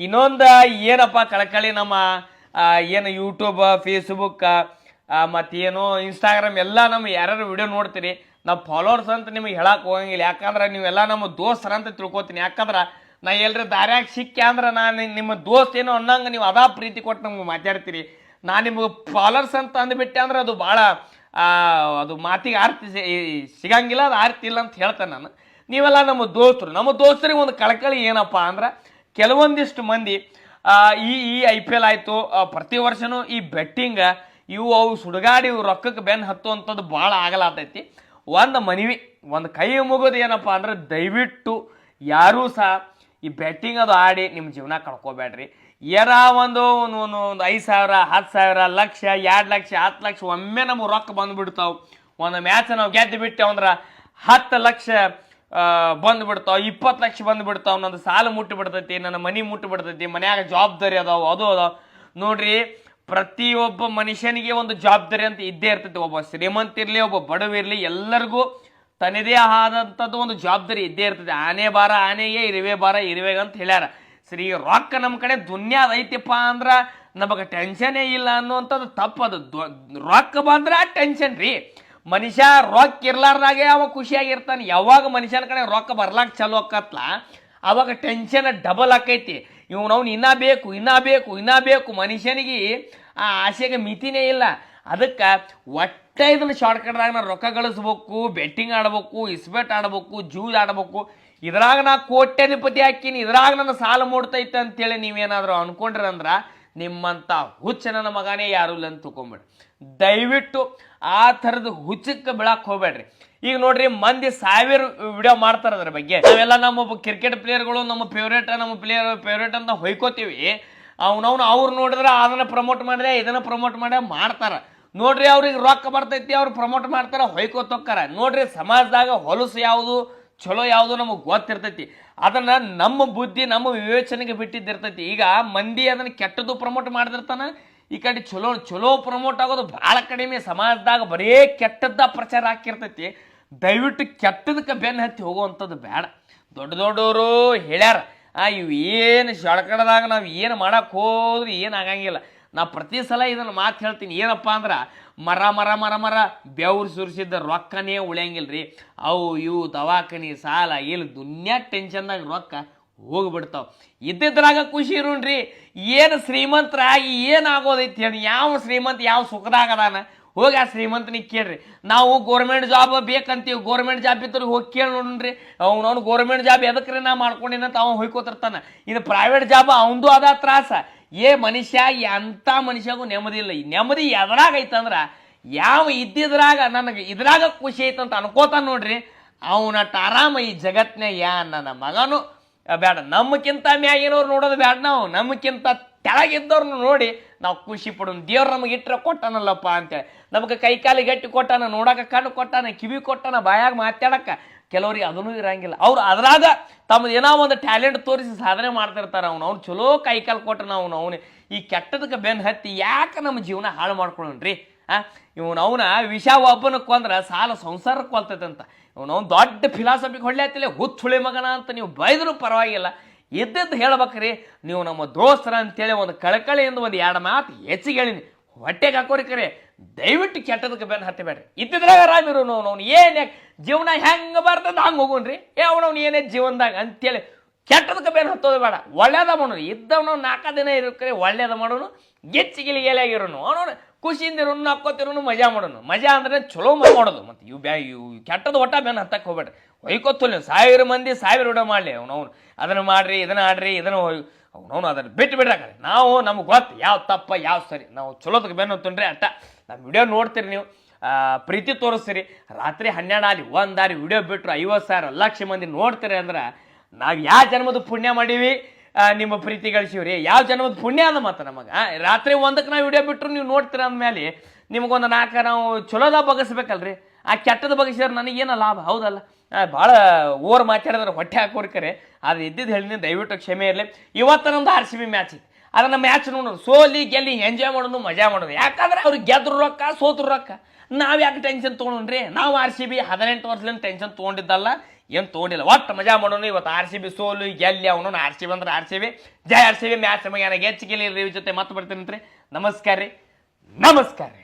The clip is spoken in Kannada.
ಇನ್ನೊಂದು ಏನಪ್ಪ ಕಳಕಳಿ ನಮ್ಮ ಏನು ಯೂಟ್ಯೂಬ್ ಫೇಸ್ಬುಕ್ ಮತ್ತೇನು ಇನ್ಸ್ಟಾಗ್ರಾಮ್ ಎಲ್ಲ ನಮ್ಮ ಯಾರ್ಯಾರು ವಿಡಿಯೋ ನೋಡ್ತೀರಿ ನಾವು ಫಾಲೋವರ್ಸ್ ಅಂತ ನಿಮಗೆ ಹೇಳಕ್ಕೆ ಹೋಗಂಗಿಲ್ಲ. ಯಾಕಂದ್ರೆ ನೀವೆಲ್ಲ ನಮ್ಮ ದೋಸ್ತರ ಅಂತ ತಿಳ್ಕೊತೀನಿ. ಯಾಕಂದ್ರೆ ನಾ ಎಲ್ಲರ ದಾರ್ಯಾಗ ಸಿಕ್ಕಿ ಅಂದ್ರೆ ನಾನು ನಿಮ್ಮ ದೋಸ್ತ್ ಏನೋ ಅನ್ನಂಗೆ ನೀವು ಅದಾ ಪ್ರೀತಿ ಕೊಟ್ಟು ನಮ್ಗೆ ಮಾತಾಡ್ತೀರಿ. ನಾನು ನಿಮ್ಗೆ ಫಾಲೋವರ್ಸ್ ಅಂತ ಅಂದ್ಬಿಟ್ಟೆ ಅಂದ್ರೆ ಅದು ಭಾಳ ಅದು ಮಾತಿಗೆ ಆರ್ತಿ ಸಿಗಂಗಿಲ್ಲ, ಅದು ಆರ್ತಿ ಇಲ್ಲ ಅಂತ ಹೇಳ್ತೇನೆ ನಾನು. ನೀವೆಲ್ಲ ನಮ್ಮ ದೋಸ್ತರಿಗೆ ಒಂದು ಕಳಕಳಿ ಏನಪ್ಪ ಅಂದ್ರೆ ಕೆಲವೊಂದಿಷ್ಟು ಮಂದಿ ಈ IPL ಆಯಿತು, ಪ್ರತಿ ವರ್ಷನೂ ಈ ಬೆಟ್ಟಿಂಗ್ ಅವು ಸುಡುಗಾಡಿ ರೊಕ್ಕಕ್ಕೆ ಬೆನ್ನು ಹತ್ತುವಂಥದ್ದು ಭಾಳ ಆಗಲಾತೈತಿ. ಒಂದು ಮನವಿ, ಒಂದು ಕೈ ಮುಗೋದು ಏನಪ್ಪ ಅಂದ್ರೆ ದಯವಿಟ್ಟು ಯಾರೂ ಸಹ ಈ ಬೆಟ್ಟಿಂಗ್ ಅದು ಆಡಿ ನಿಮ್ಮ ಜೀವನ ಕಳ್ಕೊಬೇಡ್ರಿ. ಏನ ಒಂದು 5,000 10,000 ಲಕ್ಷ 2 ಲಕ್ಷ 10 ಲಕ್ಷ ಒಮ್ಮೆ ನಮಗೆ ರೊಕ್ಕ ಬಂದುಬಿಡ್ತಾವೆ. ಒಂದು ಮ್ಯಾಚ್ ನಾವು ಗೆದ್ದು ಬಿಟ್ಟೆವು ಅಂದ್ರೆ 10 ಲಕ್ಷ ಬಂದುಬಿಡ್ತಾವೆ, 20 ಲಕ್ಷ ಬಂದುಬಿಡ್ತಾವೆ. ನಂದು ಸಾಲ ಮುಟ್ಟಿಬಿಡ್ತೈತಿ, ನನ್ನ ಮನೆ ಮುಟ್ಟಿಬಿಡ್ತೈತಿ, ಮನ್ಯಾಗ ಜವಾಬ್ದಾರಿ ಅದಾವೆ, ಅದು ಅದಾವೆ. ನೋಡ್ರಿ, ಪ್ರತಿಯೊಬ್ಬ ಮನುಷ್ಯನಿಗೆ ಒಂದು ಜವಾಬ್ದಾರಿ ಅಂತ ಇದ್ದೇ ಇರ್ತೈತಿ. ಒಬ್ಬ ಶ್ರೀಮಂತ ಇರಲಿ, ಒಬ್ಬ ಬಡವಿರಲಿ, ಎಲ್ಲರಿಗೂ ತನ್ನದೇ ಆದಂಥದ್ದು ಒಂದು ಜವಾಬ್ದಾರಿ ಇದ್ದೇ ಇರ್ತದೆ. ಆನೆ ಬಾರ ಆನೆಗೆ, ಇರುವೆ ಬಾರ ಇರುವೆಗೆ ಅಂತ ಹೇಳ್ಯಾರ. ಸರಿ, ರೊಕ್ಕ ನಮ್ಮ ಕಡೆ ದುನ್ಯಾದ ಐತಿಪ್ಪ ಅಂದ್ರೆ ನಮಗೆ ಟೆನ್ಷನ್ನೇ ಇಲ್ಲ ಅನ್ನುವಂಥದ್ದು ತಪ್ಪದು. ರೊಕ್ಕ ಬಂದ್ರೆ ಟೆನ್ಷನ್ ರೀ. ಮನುಷ್ಯ ರೊಕ್ಕ ಇರ್ಲಾರ್ದಾಗೆ ಅವ ಖುಷಿಯಾಗಿರ್ತಾನೆ. ಯಾವಾಗ ಮನುಷ್ಯನ ಕಡೆ ರೊಕ್ಕ ಬರ್ಲಾಕ ಚಲೋ ಆಕತ್ಲ ಅವಾಗ ಟೆನ್ಷನ್ ಡಬಲ್ ಆಕೈತಿ. ಅವ್ನು ಇನ್ನೂ ಬೇಕು. ಮನುಷ್ಯನಿಗೆ ಆ ಆಸೆಗೆ ಮಿತಿನೇ ಇಲ್ಲ. ಅದಕ್ಕೆ ಒಟ್ಟೆ ಇದನ್ನು ಶಾರ್ಟ್ಕಟ್ದಾಗ ನಾನು ರೊಕ್ಕ ಗಳಿಸ್ಬೇಕು, ಬೆಟ್ಟಿಂಗ್ ಆಡ್ಬೇಕು, ಇಸ್ಬೆಟ್ ಆಡ್ಬೇಕು, ಜೂಜ್ ಆಡ್ಬೇಕು, ಇದ್ರಾಗ ನಾ ಕೋಟ್ಯಾಧಿಪತಿ ಹಾಕಿನಿ, ಇದ್ರಾಗ ನನ್ನ ಸಾಲ ಮೂಡ್ತೈತೆ ಅಂತೇಳಿ ನೀವೇನಾದರೂ ಅನ್ಕೊಂಡ್ರಂದ್ರೆ ನಿಮ್ಮಂಥ ಹುಚ್ಚ ನನ್ನ ಮಗನೇ ಯಾರು ಇಲ್ಲ ಅಂತ ತಿಳ್ಕೊಂಬೇಡ್ರಿ. ದಯವಿಟ್ಟು ಆ ಥರದ ಹುಚ್ಚಕ್ಕೆ ಬೀಳಕ್ಕೆ ಹೋಗ್ಬೇಡ್ರಿ. ಈಗ ನೋಡ್ರಿ, ಮಂದಿ 1000 ವಿಡಿಯೋ ಮಾಡ್ತಾರೆ ಅದ್ರ ಬಗ್ಗೆ. ನಾವೆಲ್ಲ ನಮ್ಮ ಕ್ರಿಕೆಟ್ ಪ್ಲೇಯರ್ಗಳು ನಮ್ಮ ಫೇವ್ರೇಟ್ ಅಂತ ಹೊಯ್ಕೋತೀವಿ. ಅವ್ರು ನೋಡಿದ್ರೆ ಅದನ್ನು ಪ್ರಮೋಟ್ ಮಾಡಿದೆ, ಇದನ್ನು ಪ್ರಮೋಟ್ ಮಾಡ್ತಾರೆ. ನೋಡ್ರಿ, ಅವ್ರಿಗೆ ರೊಕ್ಕ ಬರ್ತೈತಿ, ಅವ್ರು ಪ್ರಮೋಟ್ ಮಾಡ್ತಾರೆ, ಹೊಯ್ಕೋತೋಕ್ಕಾರ. ನೋಡ್ರಿ, ಸಮಾಜದಾಗ ಹೊಲಸು ಯಾವುದು ಚಲೋ ಯಾವುದು ನಮಗೆ ಗೊತ್ತಿರ್ತೈತಿ. ಅದನ್ನು ನಮ್ಮ ಬುದ್ಧಿ ನಮ್ಮ ವಿವೇಚನೆಗೆ ಬಿಟ್ಟಿದ್ದಿರ್ತೈತಿ. ಈಗ ಮಂದಿ ಅದನ್ನು ಕೆಟ್ಟದ್ದು ಪ್ರಮೋಟ್ ಮಾಡ್ದಿರ್ತಾನೆ, ಈ ಕಡೆ ಚಲೋ ಪ್ರಮೋಟ್ ಆಗೋದು ಭಾಳ ಕಡಿಮೆ. ಸಮಾಜದಾಗ ಬರೀ ಕೆಟ್ಟದ್ದ ಪ್ರಚಾರ ಹಾಕಿರ್ತೈತಿ. ದಯವಿಟ್ಟು ಕೆಟ್ಟದಕ್ಕೆ ಬೆನ್ನು ಹತ್ತಿ ಹೋಗುವಂಥದ್ದು ಬೇಡ. ದೊಡ್ಡವರು ಹೇಳ್ಯಾರ, ಇವು ಏನು ಶಳ್ಕಡದಾಗ ನಾವು ಏನು ಮಾಡಕ್ಕೆ ಹೋದ್ರೆ ಏನಾಗಂಗಿಲ್ಲ. ನಾ ಪ್ರತಿ ಸಲ ಇದನ್ನು ಮಾತು ಹೇಳ್ತೀನಿ. ಏನಪ್ಪ ಅಂದ್ರೆ ಮರ ಬೆವ್ರು ಸುರಿಸಿದ್ದ ರೊಕ್ಕನೇ ಉಳಿಯಂಗಿಲ್ಲ ರೀ. ಇವು ದವಾಖಾನಿ ಸಾಲ ಇಲ್ಲಿ ದುನ್ಯಾ ಟೆನ್ಷನ್ದಾಗ ರೊಕ್ಕ ಹೋಗ್ಬಿಡ್ತಾವ. ಇದ್ದಿದ್ರಾಗ ಖುಷಿ ಇರೋಣ್ರಿ. ಏನು ಶ್ರೀಮಂತರಾಗಿ ಏನಾಗೋದೈತಿ ಹೇಳಿ? ಯಾವ ಶ್ರೀಮಂತ ಯಾವ ಸುಖದಾಗದಾನ? ಹೋಗಿ ಆ ಶ್ರೀಮಂತನಿಗೆ ಕೇಳ್ರಿ. ನಾವು ಗೋರ್ಮೆಂಟ್ ಜಾಬ್ ಬೇಕಂತೀವಿ, ಗೋರ್ಮೆಂಟ್ ಜಾಬ್ ಇದ್ದರೆ ಹೋಗಿ ಕೇಳಿ ನೋಡ್ರಿ. ಅವ್ನು ಗೋರ್ಮೆಂಟ್ ಜಾಬ್ ಎದಕ್ರಿ ನಾ ಮಾಡ್ಕೊಂಡಿನಂತ ಅವ್ನು ಹೊಯ್ಕೋತಿರ್ತಾನೆ. ಇದು ಪ್ರೈವೇಟ್ ಜಾಬ್ ಅವಂದು ಅದ ತ್ರಾಸ. ಮನುಷ್ಯ ಎಂಥ ಮನುಷ್ಯಾಗೂ ನೆಮ್ಮದಿ ಇಲ್ಲ. ಈ ನೆಮ್ಮದಿ ಎದ್ರಾಗೈತಂದ್ರೆ ಯಾವ ಇದ್ದಿದ್ರಾಗ ನನಗೆ ಇದ್ರಾಗ ಖುಷಿ ಐತಂತ ಅನ್ಕೋತಾನೆ ನೋಡ್ರಿ, ಅವನಟ್ಟು ಆರಾಮ ಈ ಜಗತ್ನಾಗ ನನ್ನ ಮಗನು ಬೇಡ. ನಮ್ಮಕ್ಕಿಂತ ಮ್ಯಾಗಿನವ್ರು ನೋಡೋದು ಬೇಡ. ನಾವು ನಮಗಿಂತ ತೆಳಗಿದ್ದವ್ರನ್ನ ನೋಡಿ ನಾವು ಖುಷಿ ಪಡೋಣ. ದೇವ್ರು ನಮಗೆ ಇಟ್ಟರೆ ಕೊಟ್ಟಾನಲ್ಲಪ್ಪ ಅಂತೇಳಿ. ನಮಗೆ ಕೈ ಕಾಲಿಗೆ ಗಟ್ಟಿ ಕೊಟ್ಟಾನ, ನೋಡೋಕೆ ಕಣ್ಣು ಕೊಟ್ಟಾನ, ಕಿವಿ ಕೊಟ್ಟಾನ, ಬಾಯಾಗ ಮಾತಾಡಕ್ಕೆ. ಕೆಲವ್ರಿಗೆ ಅದನ್ನೂ ಇರಂಗಿಲ್ಲ. ಅವ್ರು ಅದ್ರಾಗ ತಮ್ಮದು ಏನೋ ಒಂದು ಟ್ಯಾಲೆಂಟ್ ತೋರಿಸಿ ಸಾಧನೆ ಮಾಡ್ತಿರ್ತಾರೆ. ಅವ್ನು ಚಲೋ ಕೈ ಕಾಲು ಕೊಟ್ಟನ. ಅವನು ಈ ಕೆಟ್ಟದಕ್ಕೆ ಬೆನ್ನು ಹತ್ತಿ ಯಾಕೆ ನಮ್ಮ ಜೀವನ ಹಾಳು ಮಾಡ್ಕೊಳ್ಳೋಣ್ರಿ? ಅವನ ವಿಷ ಒಬ್ಬನ ಕೊಂದ್ರೆ ಸಾಲ ಸಂಸಾರಕ್ಕೆ ಕೊಲ್ತೈತಂತ. ದೊಡ್ಡ ಫಿಲಾಸಫಿಗೆ ಹೊಳ್ಳೆತ್ತಿಲ್ಲ, ಹುಚ್ಚುಳಿ ಮಗನ ಅಂತ ನೀವು ಬೈದರೂ ಪರವಾಗಿಲ್ಲ. ಎದ್ದೆದ್ದು ಹೇಳ್ಬೇಕ್ರಿ. ನೀವು ನಮ್ಮ ದೋಸ್ತರ ಅಂತೇಳಿ ಒಂದು ಕಳಕಳಿಯಿಂದ ಒಂದು 2 ಮಾತು ಹೆಚ್ಚಿಗೆ ಹೇಳಿನಿ. ಹೊಟ್ಟೆಗೆ ಹಾಕೋರಿ ಕರೆ. ದಯವಿಟ್ಟು ಕೆಟ್ಟದಕ್ಕೆ ಬೆನ್ನು ಹತ್ತಬೇಡ್ರಿ. ಇದ್ದಿದ್ರಾಗ ಆರಾಮಿರು. ಅವ್ನು ಏನೇ ಜೀವನ ಹೆಂಗೆ ಬರ್ತದೆ ಹಂಗೆ ಹೋಗೋಣ್ರಿ. ಅವ್ನು ಏನೇ ಜೀವನದಾಗ ಅಂತೇಳಿ ಕೆಟ್ಟದಕ್ಕೆ ಬೆನ್ನು ಹತ್ತೋದು ಬೇಡ. ಒಳ್ಳೇದ ಮಾಡೋನು. ಇದ್ದವನು 4 ದಿನ ಇರೋಕ್ರೆ ಒಳ್ಳೇದ ಮಾಡೋನು, ಗೆಚ್ಚಿಗಿಲಿ ಎಲೆಯಾಗಿರೋನು. ಅವನು ಖುಷಿಯಿಂದ ಇರೋನು, ಹಾಕೋತಿರೋನು, ಮಜಾ ಮಾಡೋನು. ಮಜಾ ಅಂದ್ರೆ ಚಲೋ ಮಾಡೋದು. ಮತ್ತು ಇವು ಕೆಟ್ಟದ ಒಟ್ಟ ಬೆನ್ನು ಹತ್ತಕ್ಕೆ ಹೋಗ್ಬೇಡ್ರಿ. ಹೊಯ್ಕೊತ್ತಲ್ಲ 1000 ಮಂದಿ 1000 ವಿಡಿಯೋ ಮಾಡಲಿ. ಅವನು ಅದನ್ನು ಮಾಡ್ರಿ, ಇದನ್ನು ಆಡ್ರಿ, ಇದನ್ನು ಅದನ್ನು ಬಿಟ್ಟು ಬಿಡ್ರಾಕರಿ. ನಾವು ನಮ್ಗೆ ಗೊತ್ತು ಯಾವ ತಪ್ಪ ಯಾವ ಸರಿ. ನಾವು ಚಲೋದಕ್ಕೆ ಬೆನ್ನು ಹತ್ತನ್ರಿ ಅಟ್ಟ. ನಮ್ಮ ವಿಡಿಯೋ ನೋಡ್ತೀರಿ, ನೀವು ಪ್ರೀತಿ ತೋರಿಸ್ತೀರಿ. ರಾತ್ರಿ 12 ಆಲಿ 1 ಆಲಿ ವಿಡಿಯೋ ಬಿಟ್ಟರು 50,000 ಲಕ್ಷ ಮಂದಿ ನೋಡ್ತೀರಿ ಅಂದ್ರೆ ನಾವು ಯಾವ ಜನ್ಮದ ಪುಣ್ಯ ಮಾಡೀವಿ ನಿಮ್ಮ ಪ್ರೀತಿ ಗಳಿಸಿವ್ರಿ? ಯಾವ ಜನ್ಮದ ಪುಣ್ಯ ಅದ ಮತ್ತು ನಮಗೆ? ರಾತ್ರಿ 1ಕ್ಕೆ ನಾವು ವಿಡಿಯೋ ಬಿಟ್ಟರು ನೀವು ನೋಡ್ತೀರ ಅಂದಮೇಲೆ ನಿಮಗೊಂದು 4 ನಾವು ಚಲೋದ ಬಗಸ್ಬೇಕಲ್ರಿ. ಆ ಕೆಟ್ಟದ ಬಗಸಿದ್ರೆ ನನಗೇನು ಲಾಭ? ಹೌದಲ್ಲ? ಭಾಳ ಓವರ್ ಮಾತಾಡಿದ್ರೆ ಹೊಟ್ಟೆ ಹಾಕೋರಿ ಕರೆ. ಅದು ಇದ್ದಿದ್ದು ಹೇಳಿನಿ. ದಯವಿಟ್ಟು ಕ್ಷಮೆ ಇರಲಿ. ಇವತ್ತು ನಮ್ದು RCB ಮ್ಯಾಚ್ ಐತಿ. ಅದನ್ನ ಮ್ಯಾಚ್ ನೋಡೋದು, ಸೋಲಿ ಗೆಲ್ಲಿ ಎಂಜಾಯ್ ಮಾಡೋದು, ಮಜಾ ಮಾಡೋದು. ಯಾಕಂದ್ರೆ ಅವ್ರಿಗೆ ಗೆದ್ರು ರೊಕ್ಕ ಸೋತ್ರ ರೊಕ್ಕ, ನಾವ್ ಯಾಕೆ ಟೆನ್ಷನ್ ತೊಗೊಂಡ್ರಿ? ನಾವು RCB 18 ವರ್ಷದಿಂದ ಟೆನ್ಷನ್ ತೊಗೊಂಡಿದ್ದಲ್ಲ, ಏನು ತೊಗೊಂಡಿಲ್ಲ. ಒಟ್ಟು ಮಜಾ ಮಾಡೋನು. ಇವತ್ತು RCB ಸೋಲು ಗೆಲ್ಲಿ ಅವನು RCB ಅಂದ್ರೆ RCB, ಜೈ RCB. ಮ್ಯಾಚ್ ನಮಗೆ ಹೆಚ್ಚಿಗೆ ರಿವ್ಯೂ ಜೊತೆ ಮತ್ತೆ ಬರ್ತೀನಿ. ನಮಸ್ಕಾರ ರೀ, ನಮಸ್ಕಾರ ರೀ.